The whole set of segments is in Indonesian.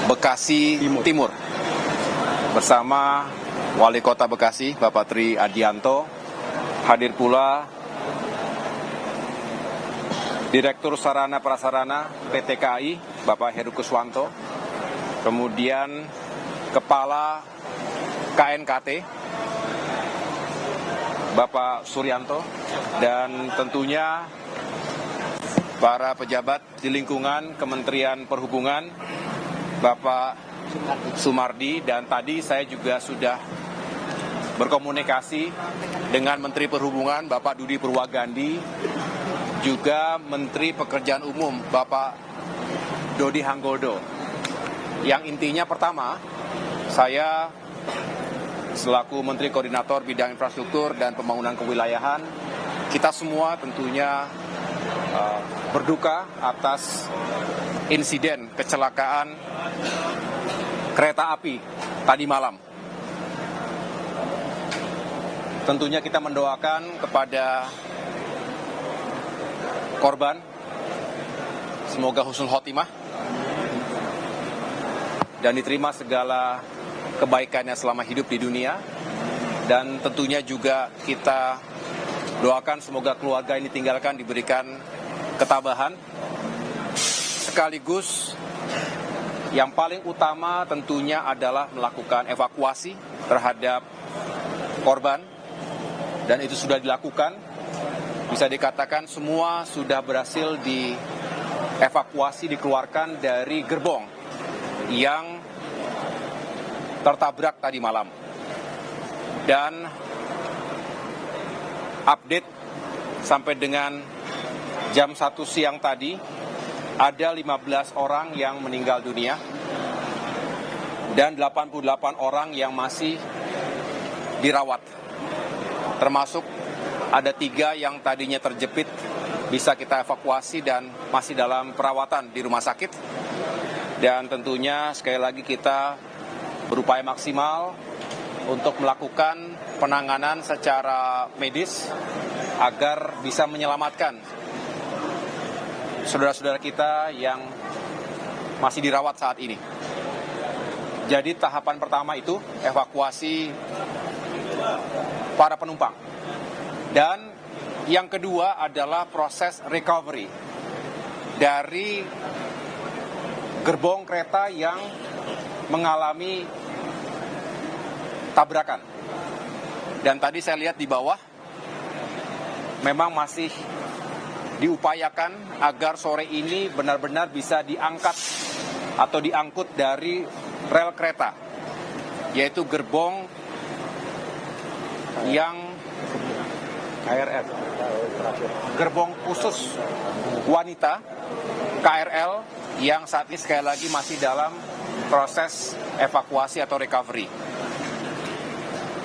Bekasi Timur bersama Wali Kota Bekasi Bapak Tri Adianto, hadir pula Direktur Sarana Prasarana PT KAI Bapak Heru Kuswanto, kemudian Kepala KNKT Bapak Suryanto, dan tentunya para pejabat di lingkungan Kementerian Perhubungan Bapak Sumardi, dan tadi saya juga sudah berkomunikasi dengan Menteri Perhubungan Bapak Dudi Purwagandi, juga Menteri Pekerjaan Umum Bapak Dodi Hanggoldo. Yang intinya pertama, saya selaku Menteri Koordinator Bidang Infrastruktur dan Pembangunan Kewilayahan, kita semua tentunya berduka atas insiden kecelakaan kereta api tadi malam. Tentunya kita mendoakan kepada korban, semoga husnul khotimah dan diterima segala kebaikannya selama hidup di dunia. Dan tentunya juga kita doakan semoga keluarga ini tinggalkan diberikan ketabahan. Sekaligus yang paling utama tentunya adalah melakukan evakuasi terhadap korban, dan itu sudah dilakukan. Bisa dikatakan semua sudah berhasil dievakuasi, dikeluarkan dari gerbong yang tertabrak tadi malam. Dan update sampai dengan jam 1 siang tadi, ada 15 orang yang meninggal dunia dan 88 orang yang masih dirawat. Termasuk ada 3 yang tadinya terjepit bisa kita evakuasi dan masih dalam perawatan di rumah sakit. Dan tentunya sekali lagi kita berupaya maksimal untuk melakukan penanganan secara medis agar bisa menyelamatkan saudara-saudara kita yang masih dirawat saat ini. Jadi tahapan pertama itu evakuasi para penumpang. Dan yang kedua adalah proses recovery dari gerbong kereta yang mengalami tabrakan. Dan tadi saya lihat di bawah memang masih diupayakan agar sore ini benar-benar bisa diangkat atau diangkut dari rel kereta, yaitu gerbong yang KRL, gerbong khusus wanita KRL, yang saat ini sekali lagi masih dalam proses evakuasi atau recovery.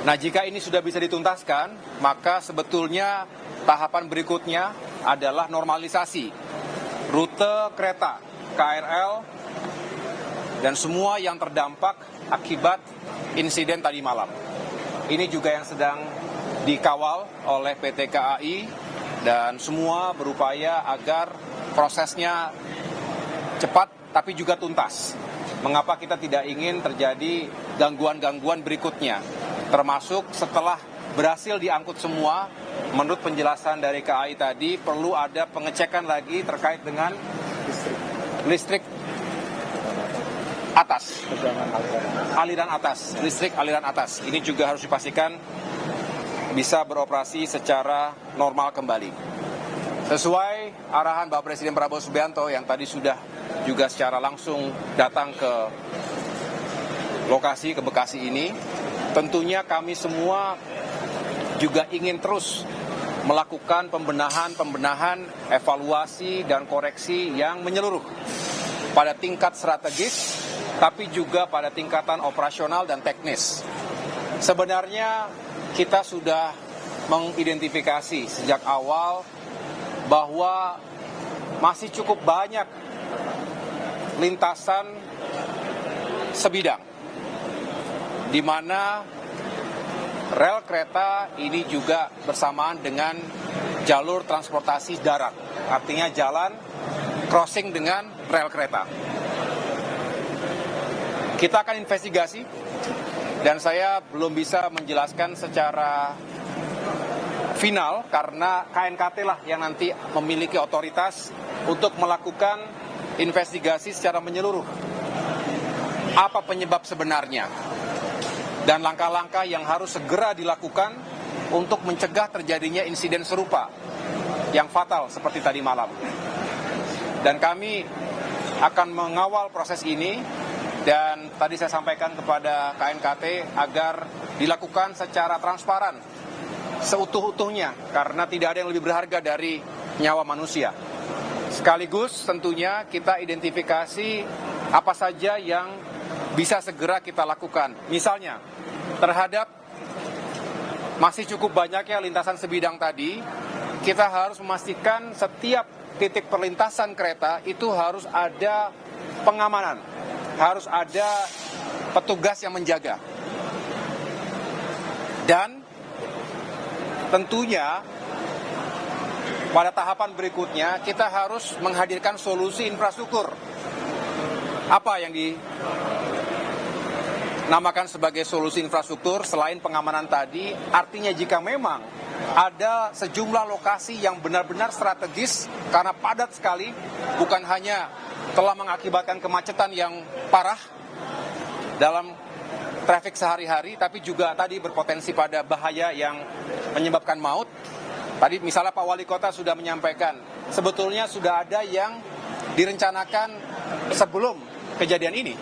Nah, jika ini sudah bisa dituntaskan, maka sebetulnya tahapan berikutnya adalah normalisasi rute kereta KRL dan semua yang terdampak akibat insiden tadi malam. Ini juga yang sedang dikawal oleh PT KAI, dan semua berupaya agar prosesnya cepat tapi juga tuntas. Mengapa kita tidak ingin terjadi gangguan-gangguan berikutnya, termasuk setelah berhasil diangkut semua. Menurut penjelasan dari KAI tadi, perlu ada pengecekan lagi terkait dengan listrik atas, aliran atas, listrik aliran atas. Ini juga harus dipastikan bisa beroperasi secara normal kembali. Sesuai arahan Bapak Presiden Prabowo Subianto yang tadi sudah juga secara langsung datang ke lokasi, ke Bekasi ini, tentunya kami semua juga ingin terus melakukan pembenahan, evaluasi dan koreksi yang menyeluruh pada tingkat strategis, tapi juga pada tingkatan operasional dan teknis. Sebenarnya kita sudah mengidentifikasi sejak awal bahwa masih cukup banyak lintasan sebidang di mana rel kereta ini juga bersamaan dengan jalur transportasi darat, artinya jalan crossing dengan rel kereta. Kita akan investigasi, dan saya belum bisa menjelaskan secara final karena KNKT lah yang nanti memiliki otoritas untuk melakukan investigasi secara menyeluruh. Apa penyebab sebenarnya dan langkah-langkah yang harus segera dilakukan untuk mencegah terjadinya insiden serupa yang fatal seperti tadi malam. Dan kami akan mengawal proses ini, dan tadi saya sampaikan kepada KNKT agar dilakukan secara transparan, seutuh-utuhnya, karena tidak ada yang lebih berharga dari nyawa manusia. Sekaligus tentunya kita identifikasi apa saja yang bisa segera kita lakukan. Misalnya, terhadap masih cukup banyaknya lintasan sebidang tadi, kita harus memastikan setiap titik perlintasan kereta itu harus ada pengamanan, harus ada petugas yang menjaga. Dan tentunya pada tahapan berikutnya kita harus menghadirkan solusi infrastruktur. Apa yang dinamakan sebagai solusi infrastruktur selain pengamanan tadi? Artinya jika memang ada sejumlah lokasi yang benar-benar strategis karena padat sekali, bukan hanya telah mengakibatkan kemacetan yang parah dalam trafik sehari-hari, tapi juga tadi berpotensi pada bahaya yang menyebabkan maut. Tadi misalnya Pak Wali Kota sudah menyampaikan, sebetulnya sudah ada yang direncanakan sebelum kejadian ini,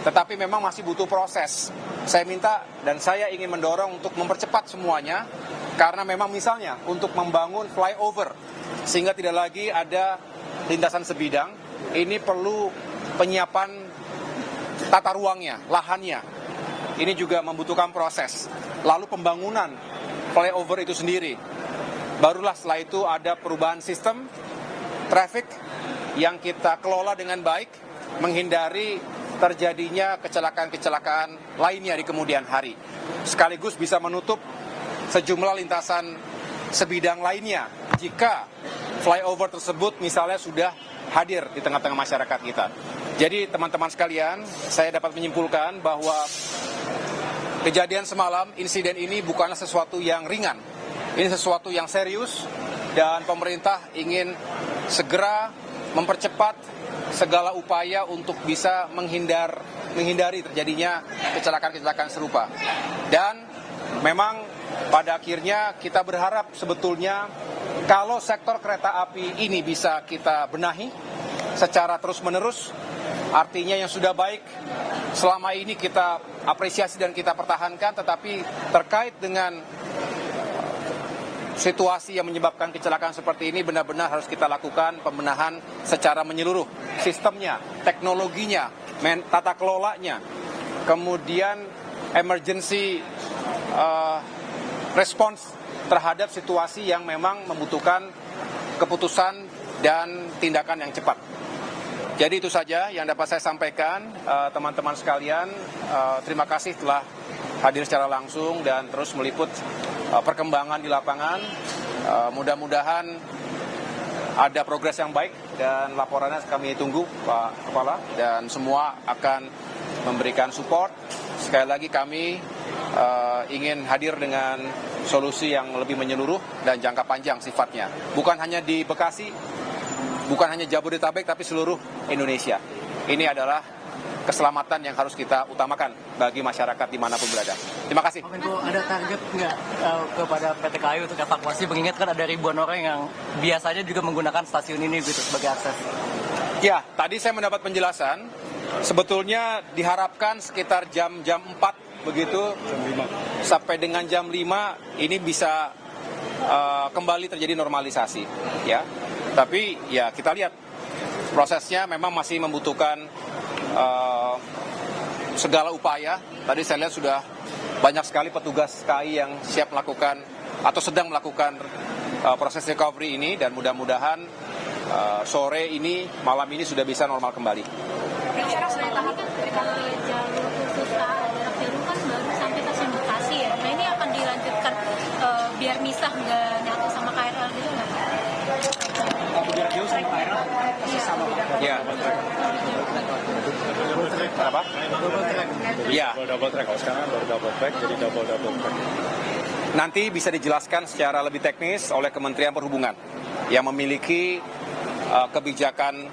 tetapi memang masih butuh proses. Saya minta dan saya ingin mendorong untuk mempercepat semuanya, karena memang misalnya untuk membangun flyover sehingga tidak lagi ada lintasan sebidang, ini perlu penyiapan tata ruangnya, lahannya. Ini juga membutuhkan proses. Lalu pembangunan flyover itu sendiri. Barulah setelah itu ada perubahan sistem traffic yang kita kelola dengan baik, menghindari terjadinya kecelakaan-kecelakaan lainnya di kemudian hari. Sekaligus bisa menutup sejumlah lintasan sebidang lainnya jika flyover tersebut misalnya sudah hadir di tengah-tengah masyarakat kita. Jadi teman-teman sekalian, saya dapat menyimpulkan bahwa kejadian semalam, insiden ini bukanlah sesuatu yang ringan. Ini sesuatu yang serius, dan pemerintah ingin segera mempercepat segala upaya untuk bisa menghindari terjadinya kecelakaan-kecelakaan serupa. Dan memang pada akhirnya kita berharap sebetulnya kalau sektor kereta api ini bisa kita benahi secara terus-menerus, artinya yang sudah baik selama ini kita apresiasi dan kita pertahankan, tetapi terkait dengan situasi yang menyebabkan kecelakaan seperti ini benar-benar harus kita lakukan pembenahan secara menyeluruh. Sistemnya, teknologinya, tata kelolanya, kemudian emergency response terhadap situasi yang memang membutuhkan keputusan dan tindakan yang cepat. Jadi itu saja yang dapat saya sampaikan, teman-teman sekalian. Terima kasih telah hadir secara langsung dan terus meliput perkembangan di lapangan. Mudah-mudahan ada progres yang baik dan laporannya kami tunggu, Pak Kepala, dan semua akan memberikan support. Sekali lagi kami ingin hadir dengan solusi yang lebih menyeluruh dan jangka panjang sifatnya. Bukan hanya di Bekasi, bukan hanya Jabodetabek, tapi seluruh Indonesia. Ini adalah keselamatan yang harus kita utamakan bagi masyarakat dimanapun berada. Terima kasih. Pak Menko, ada target nggak kepada PT KAI untuk evakuasi? Mengingat kan ada ribuan orang yang biasanya juga menggunakan stasiun ini gitu sebagai akses. Ya, tadi saya mendapat penjelasan. Sebetulnya diharapkan sekitar jam 4 begitu, sampai dengan jam 5 ini bisa kembali terjadi normalisasi. Ya, tapi ya kita lihat prosesnya memang masih membutuhkan segala upaya. Tadi saya lihat sudah banyak sekali petugas KAI yang siap melakukan atau sedang melakukan proses recovery ini, dan mudah-mudahan sore ini, malam ini sudah bisa normal kembali. Bicara selain tahap dari jalur khusus jarak jauh kan baru sampai stasiun Bekasi ya. Nah ini akan dilanjutkan biar misah nggak nyatu sama KRL gitu nggak? Jarak jauh sama KRL Iya. Ya. Kenapa? double track. Jadi Ya. double track. Kalau sekarang baru double track, jadi double track. Nanti bisa dijelaskan secara lebih teknis oleh Kementerian Perhubungan yang memiliki kebijakan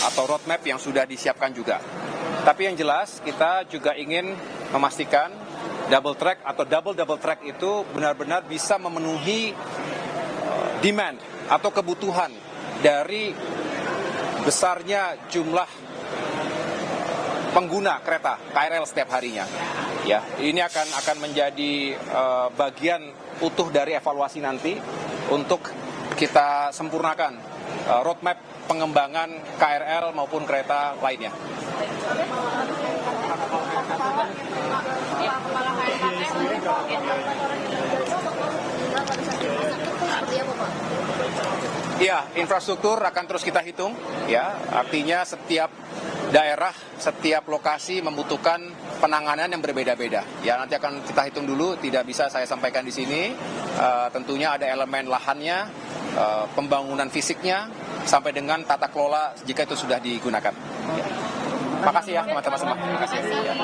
atau roadmap yang sudah disiapkan juga. Tapi yang jelas kita juga ingin memastikan double track atau double track itu benar-benar bisa memenuhi demand atau kebutuhan dari besarnya jumlah pengguna kereta KRL setiap harinya. Ya, ini akan menjadi bagian utuh dari evaluasi nanti untuk kita sempurnakan roadmap pengembangan KRL maupun kereta lainnya. Ya, infrastruktur akan terus kita hitung, ya. Artinya setiap daerah, setiap lokasi membutuhkan penanganan yang berbeda-beda. Ya, nanti akan kita hitung dulu, tidak bisa saya sampaikan di sini. Tentunya ada elemen lahannya, pembangunan fisiknya, sampai dengan tata kelola jika itu sudah digunakan. Ya. Makasih ya teman-teman semua. Makasih. Ya.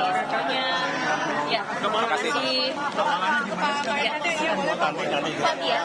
Ya, terima kasih. Terima kasih. Pak ya.